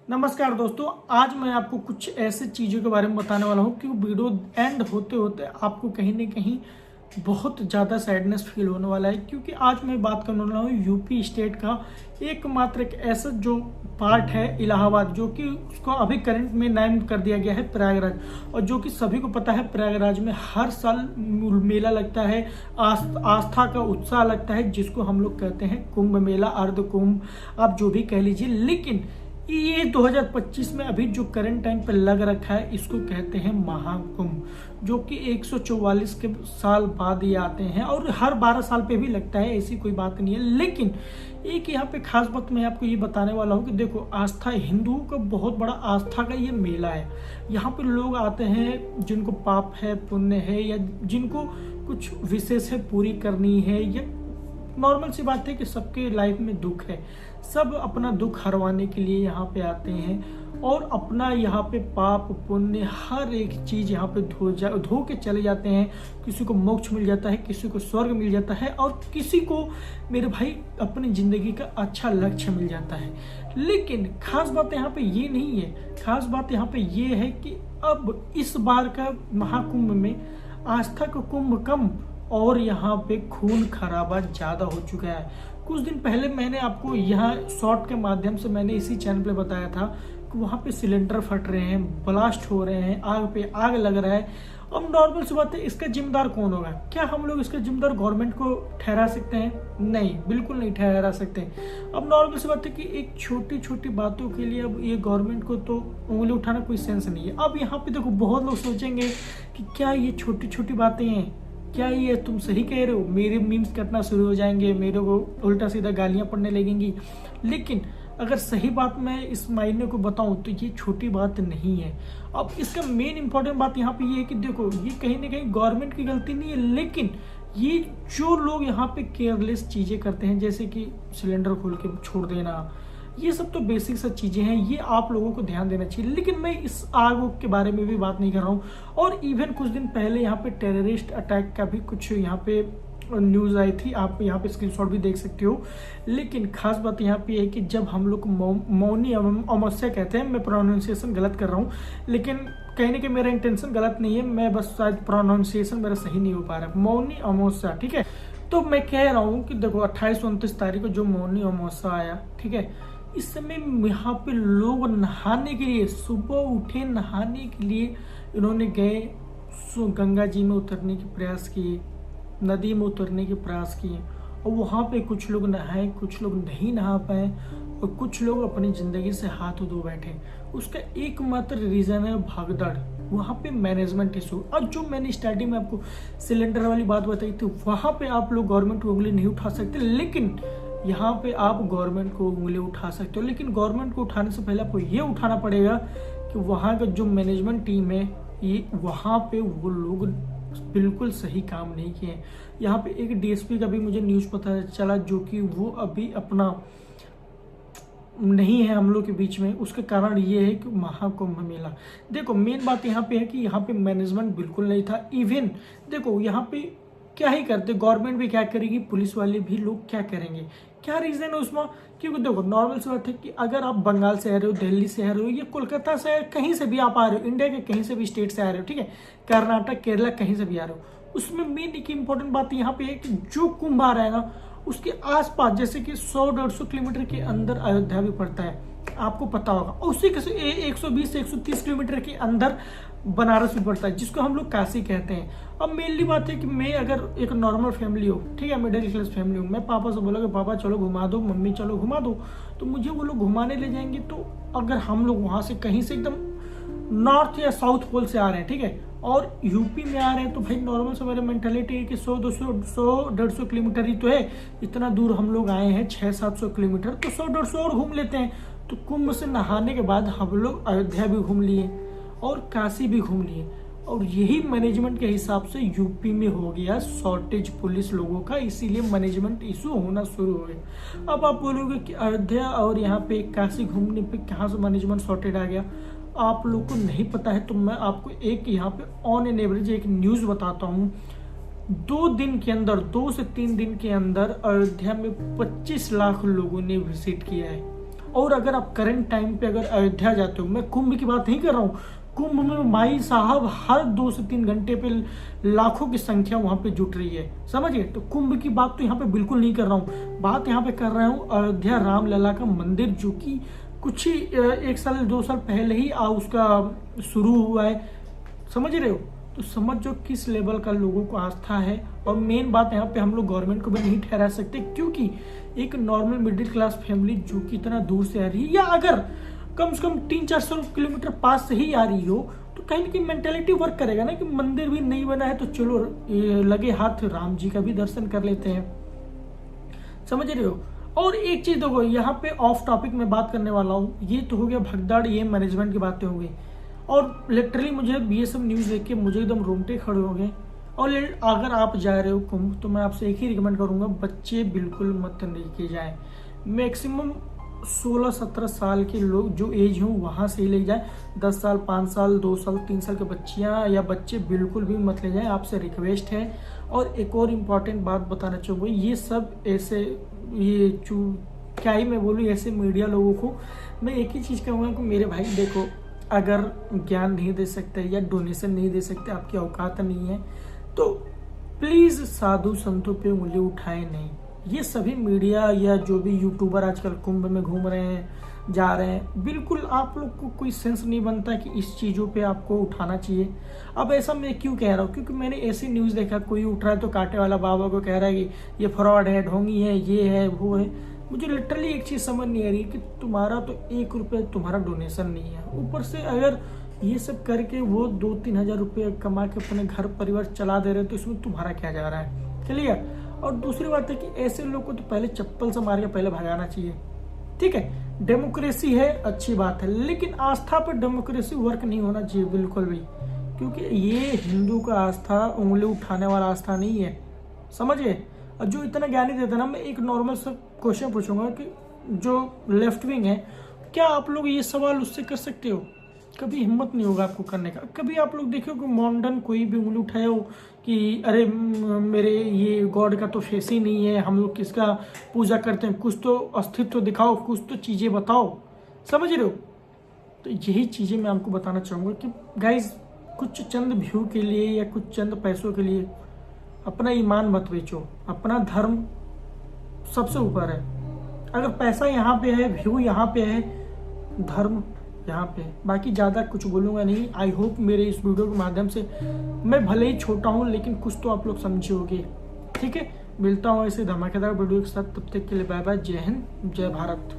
नमस्कार दोस्तों, आज मैं आपको कुछ ऐसे चीज़ों के बारे में बताने वाला हूँ कि वीडियो एंड होते होते आपको कहीं ना कहीं बहुत ज़्यादा सैडनेस फील होने वाला है। क्योंकि आज मैं बात करने वाला हूँ यूपी स्टेट का एकमात्र एक ऐसा जो पार्ट है इलाहाबाद, जो कि उसको अभी करंट में नाम कर दिया गया है प्रयागराज। और जो कि सभी को पता है प्रयागराज में हर साल मेला लगता है, आस्था का उत्साह लगता है, जिसको हम लोग कहते हैं कुंभ मेला, अर्ध कुंभ, आप जो भी कह लीजिए। लेकिन ये 2025 में अभी जो करंट टाइम पर लग रखा है, इसको कहते हैं महाकुंभ, जो कि 144 के साल बाद ये आते हैं और हर 12 साल पे भी लगता है, ऐसी कोई बात नहीं है। लेकिन एक यहाँ पे खास बात मैं आपको ये बताने वाला हूँ कि देखो, आस्था हिंदुओं का बहुत बड़ा आस्था का ये मेला है। यहाँ पे लोग आते हैं जिनको पाप है, पुण्य है, या जिनको कुछ विशेष है पूरी करनी है, या नॉर्मल सी बात है कि सबके लाइफ में दुख है, सब अपना दुख हरवाने के लिए यहाँ पे आते हैं और अपना यहाँ पे पाप पुण्य हर एक चीज़ यहाँ पे धो के चले जाते हैं। किसी को मोक्ष मिल जाता है, किसी को स्वर्ग मिल जाता है, और किसी को मेरे भाई अपनी ज़िंदगी का अच्छा लक्ष्य मिल जाता है। लेकिन खास बात यहाँ पे ये नहीं है, खास बात यहाँ पे ये है कि अब इस बार का महाकुंभ में आस्था का कुंभ कम और यहाँ पे खून खराबा ज़्यादा हो चुका है। कुछ दिन पहले मैंने आपको यहाँ शॉर्ट के माध्यम से मैंने इसी चैनल पे बताया था कि वहाँ पे सिलेंडर फट रहे हैं, ब्लास्ट हो रहे हैं, आग पे आग लग रहा है। अब नॉर्मल सी बात है, इसका जिम्मेदार कौन होगा? क्या हम लोग इसका जिम्मेदार गवर्नमेंट को ठहरा सकते हैं? नहीं, बिल्कुल नहीं ठहरा सकते। अब नॉर्मल सी बात है कि एक छोटी छोटी बातों के लिए अब ये गवर्नमेंट को तो उंगली उठाना कोई सेंस नहीं है। अब यहाँ पे देखो, बहुत लोग सोचेंगे कि क्या ये छोटी छोटी बातें हैं, क्या ये तुम सही कह रहे हो, मेरे मीम्स कटना शुरू हो जाएंगे, मेरे को उल्टा सीधा गालियां पड़ने लगेंगी। लेकिन अगर सही बात मैं इस मायने को बताऊं तो ये छोटी बात नहीं है। अब इसका मेन इंपॉर्टेंट बात यहाँ पे ये है कि देखो, ये कहीं ना कहीं गवर्नमेंट की गलती नहीं है, लेकिन ये जो लोग यहाँ पे केयरलेस चीज़ें करते हैं, जैसे कि सिलेंडर खोल के छोड़ देना, ये सब तो बेसिक सा चीज़ें हैं, ये आप लोगों को ध्यान देना चाहिए। लेकिन मैं इस आग के बारे में भी बात नहीं कर रहा हूँ। और इवन कुछ दिन पहले यहाँ पे टेररिस्ट अटैक का भी कुछ यहाँ पे न्यूज़ आई थी, आप यहाँ पे स्क्रीनशॉट भी देख सकते हो। लेकिन खास बात यहाँ पे है कि जब हम लोग मौनी अमावस्या कहते हैं, मैं प्रोनाउंसिएशन गलत कर रहा हूँ, लेकिन कहने के मेरा इंटेंशन गलत नहीं है, मैं बस शायद प्रोनाउंसिएशन मेरा सही नहीं हो पा रहा है। मौनी अमावस्या, ठीक है। तो मैं कह रहा हूँ कि देखो, 28-29 तारीख को जो मौनी अमावस्या आया, ठीक है, इस समय यहाँ पे लोग नहाने के लिए सुबह उठे, नहाने के लिए इन्होंने गए, गंगा जी में उतरने के प्रयास किए, नदी में उतरने के प्रयास किए, और वहाँ पे कुछ लोग नहाए, कुछ लोग नहीं नहा पाए, और कुछ लोग अपनी ज़िंदगी से हाथ धो बैठे। उसका एकमात्र रीज़न है भागदड़, वहाँ पे मैनेजमेंट इशू। और जो मैंने स्टार्टिंग में आपको सिलेंडर वाली बात बताई थी, वहाँ पे आप लोग गवर्नमेंट को उंगली नहीं उठा सकते, लेकिन यहाँ पे आप गवर्नमेंट को उंगली उठा सकते हो। लेकिन गवर्नमेंट को उठाने से पहले आपको ये उठाना पड़ेगा कि वहाँ का जो मैनेजमेंट टीम है, ये वहाँ पे वो लोग बिल्कुल सही काम नहीं किए। यहाँ पे एक डीएसपी का भी मुझे न्यूज़ पता चला, जो कि वो अभी अपना नहीं है हम लोग के बीच में। उसका कारण ये है कि महाकुंभ मेला, देखो मेन बात यहाँ पे है कि यहाँ पे मैनेजमेंट बिल्कुल नहीं था। इवन देखो, यहाँ पे क्या ही करते, गवर्नमेंट भी क्या करेगी, पुलिस वाले भी लोग क्या करेंगे, क्या रीज़न है उसमें? क्योंकि देखो, नॉर्मल सी बात है कि अगर आप बंगाल से आ रहे हो, दिल्ली से आ रहे हो, या कोलकाता से, कहीं से भी आप आ रहे हो, इंडिया के कहीं से भी स्टेट से आ रहे हो, ठीक है, कर्नाटक, केरला, कहीं से भी आ रहे हो, उसमें मेन एक इम्पोर्टेंट बात यहाँ पे है कि जो कुंभ आ रहा है ना, उसके आसपास जैसे कि 100-150 किलोमीटर के अंदर अयोध्या भी पड़ता है, आपको पता होगा। और उसी के 120 से 130 किलोमीटर के अंदर बनारस भी पड़ता है, जिसको हम लोग काशी कहते हैं। अब मेनली बात है कि मैं अगर एक नॉर्मल फैमिली हो, ठीक है, मिडिल क्लास फैमिली हूँ, मैं पापा से बोला कि पापा चलो घुमा दो, मम्मी चलो घुमा दो, तो मुझे वो लोग घुमाने ले जाएंगे। तो अगर हम लोग वहाँ से कहीं से एकदम नॉर्थ या साउथ पोल से आ रहे हैं, ठीक है, और यूपी में आ रहे हैं, तो भाई नॉर्मल से मेरा मेंटालिटी है कि 100-150 किलोमीटर ही तो है, इतना दूर हम लोग आए हैं, 600-700 किलोमीटर, तो 100-150 और घूम लेते हैं। तो कुंभ से नहाने के बाद हम लोग अयोध्या भी घूम लिए और काशी भी घूम लिए, और यही मैनेजमेंट के हिसाब से यूपी में हो गया शॉर्टेज पुलिस लोगों का, इसीलिए मैनेजमेंट इशू होना शुरू हो गया। अब आप बोलोगे कि अयोध्या और यहाँ पे काशी घूमने पे कहाँ से मैनेजमेंट शॉर्टेज आ गया? आप लोग को नहीं पता है, तो मैं आपको एक यहाँ पे ऑन एन एवरेज एक न्यूज़ बताता हूँ। 2 दिन के अंदर, 2 से 3 दिन के अंदर अयोध्या में 25 लाख लोगों ने विजिट किया है। और अगर आप करंट टाइम पे अगर अयोध्या जाते हो, मैं कुंभ की बात नहीं कर रहा हूँ, कुंभ में भाई साहब हर 2 से 3 घंटे पे लाखों की संख्या वहां पे जुट रही है, समझिए। तो कुंभ की बात तो यहाँ पे बिल्कुल नहीं कर रहा हूँ, बात यहाँ पे कर रहा हूँ अयोध्या रामलला का मंदिर, जो कि कुछ ही 1 साल 2 साल पहले ही उसका शुरू हुआ है, समझ रहे हो। तो समझ जो किस लेवल का लोगों को आस्था है। और मेन बात यहाँ पे हम लोग गवर्नमेंट को भी नहीं ठहरा सकते, क्योंकि एक नॉर्मल मिडिल क्लास फैमिली जो कि इतना दूर से आ रही है, या अगर कम से कम 300-400 किलोमीटर पास से ही आ रही हो, तो कहीं ना कहीं मेंटेलिटी वर्क करेगा ना कि मंदिर भी नहीं बना है तो चलो लगे हाथ राम जी का भी दर्शन कर लेते हैं, समझ रहे हो। और एक चीज देखो, यहाँ पे ऑफ टॉपिक में बात करने वाला हूँ, ये तो हो गया भगदड़, ये मैनेजमेंट की बातें हो गई। और लिटरली मुझे ये सब न्यूज़ देख के मुझे एकदम रोंगटे खड़े हो गए। और अगर आप जा रहे हो कुंभ, तो मैं आपसे एक ही रिकमेंड करूंगा, बच्चे बिल्कुल मत लेके जाएं। मैक्सिमम 16-17 साल के लोग जो एज हो वहाँ से ही ले जाए। 10 साल 5 साल 2 साल 3 साल के बच्चियाँ या बच्चे बिल्कुल भी मत ले जाएं, आपसे रिक्वेस्ट है। और एक और इम्पॉर्टेंट बात बताना चाहूँगा, ये सब ऐसे ये क्या ही मैं बोलूँ, ऐसे मीडिया लोगों को मैं एक ही चीज़ कहूँगा कि मेरे भाई देखो, अगर ज्ञान नहीं दे सकते या डोनेशन नहीं दे सकते, आपकी औकात नहीं है, तो प्लीज़ साधु संतों पे उंगली उठाए नहीं। ये सभी मीडिया या जो भी यूट्यूबर आजकल कुंभ में घूम रहे हैं, जा रहे हैं, बिल्कुल आप लोग को कोई सेंस नहीं बनता कि इस चीज़ों पे आपको उठाना चाहिए। अब ऐसा मैं क्यों कह रहा हूँ, क्योंकि मैंने ऐसी न्यूज़ देखा, कोई उठ रहा है तो कांटे वाला बाबा को कह रहा है कि ये फ्रॉड है, ढोंगी है, ये है, वो है। मुझे लिटरली एक चीज़ समझ नहीं आ रही कि तुम्हारा तो 1 रुपये तुम्हारा डोनेशन नहीं है, ऊपर से अगर ये सब करके वो 2-3 हज़ार रुपये कमा के अपने घर परिवार चला दे रहे हैं, तो इसमें तुम्हारा क्या जा रहा है, क्लियर। और दूसरी बात है कि ऐसे लोग को तो पहले चप्पल से मार के पहले भगाना चाहिए, ठीक है। डेमोक्रेसी है, अच्छी बात है, लेकिन आस्था पर डेमोक्रेसी वर्क नहीं होना चाहिए बिल्कुल भी, क्योंकि ये हिंदू का आस्था उंगली उठाने वाला आस्था नहीं है, समझिए। और जो इतना ज्ञानी देता है ना, मैं एक नॉर्मल सा क्वेश्चन पूछूंगा कि जो लेफ्ट विंग है, क्या आप लोग ये सवाल उससे कर सकते हो? कभी हिम्मत नहीं होगा आपको करने का। कभी आप लोग देखो कि मॉडर्न कोई भी उंगली उठाए हो कि अरे मेरे ये गॉड का तो फेस ही नहीं है, हम लोग किसका पूजा करते हैं, कुछ तो अस्तित्व दिखाओ, कुछ तो चीज़ें बताओ, समझ रहे हो। तो यही चीज़ें मैं आपको बताना चाहूँगा कि गाइज, कुछ चंद व्यू के लिए या कुछ चंद पैसों के लिए अपना ईमान मत बेचो, अपना धर्म सबसे ऊपर है। अगर पैसा यहाँ पे है, व्यू यहाँ पे है, धर्म यहाँ पे, बाकी ज़्यादा कुछ बोलूँगा नहीं। आई होप मेरे इस वीडियो के माध्यम से, मैं भले ही छोटा हूँ लेकिन कुछ तो आप लोग समझे होगे, ठीक है। मिलता हूँ ऐसे धमाकेदार वीडियो के साथ, तब तक के लिए बाय बाय, जय हिंद, जय भारत।